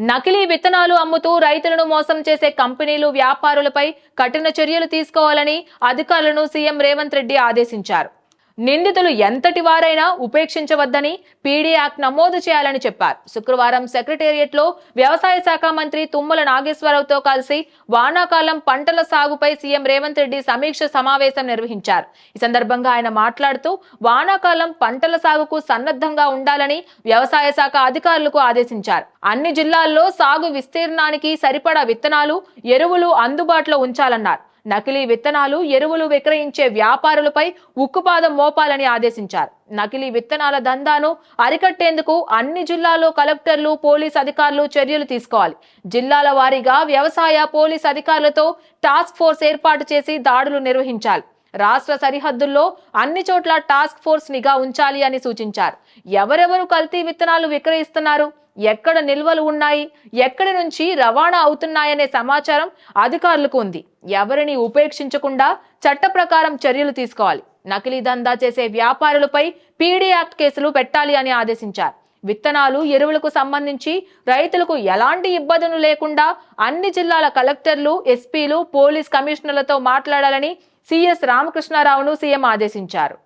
నకిలీ విత్తనాలు అమ్ముతూ రైతులను మోసం చేసే కంపెనీలు, వ్యాపారులపై కఠిన చర్యలు తీసుకోవాలని అధికారులను సీఎం రేవంత్ రెడ్డి ఆదేశించారు. నిందితులు ఎంతటి వారైనా ఉపేక్షించవద్దని పీడీ యాక్ట్ నమోదు చేయాలని చెప్పారు. శుక్రవారం సెక్రటేరియట్ లో వ్యవసాయ శాఖ మంత్రి తుమ్మల నాగేశ్వరరావుతో కలిసి వానాకాలం పంటల సాగుపై సీఎం రేవంత్ రెడ్డి సమీక్ష సమావేశం నిర్వహించారు. ఈ సందర్భంగా ఆయన మాట్లాడుతూ వానాకాలం పంటల సాగుకు సన్నద్ధంగా ఉండాలని వ్యవసాయ శాఖ అధికారులకు ఆదేశించారు. అన్ని జిల్లాల్లో సాగు విస్తీర్ణానికి సరిపడా విత్తనాలు, ఎరువులు అందుబాటులో ఉంచాలన్నారు. నకిలీ విత్తనాలు, ఎరువులు విక్రయించే వ్యాపారులపై ఉక్కుపాదం మోపాలని ఆదేశించారు. నకిలీ విత్తనాల దందాను అరికట్టేందుకు అన్ని జిల్లాల్లో కలెక్టర్లు, పోలీస్ అధికారులు చర్యలు తీసుకోవాలి. జిల్లాల వారీగా వ్యవసాయ, పోలీస్ అధికారులతో టాస్క్ ఫోర్స్ ఏర్పాటు చేసి దాడులు నిర్వహించాలి. రాష్ట్ర సరిహద్దుల్లో అన్ని చోట్ల టాస్క్ ఫోర్స్ నిఘా ఉంచాలి అని సూచించారు. ఎవరెవరు కల్తీ విత్తనాలు విక్రయిస్తున్నారు, ఎక్కడ నిల్వలు ఉన్నాయి, ఎక్కడి నుంచి రవాణా అవుతున్నాయనే సమాచారం అధికారులకు ఉంది. ఎవరిని ఉపేక్షించకుండా చట్ట ప్రకారం చర్యలు తీసుకోవాలి. నకిలీ దందా చేసే వ్యాపారులపై పీడీ యాక్ట్ కేసులు పెట్టాలి అని ఆదేశించారు. విత్తనాలు, ఎరువులకు సంబంధించి రైతులకు ఎలాంటి ఇబ్బందులు లేకుండా అన్ని జిల్లాల కలెక్టర్లు, ఎస్పీలు, పోలీస్ కమిషనర్లతో మాట్లాడాలని సీఎస్ రామకృష్ణారావును సీఎం ఆదేశించారు.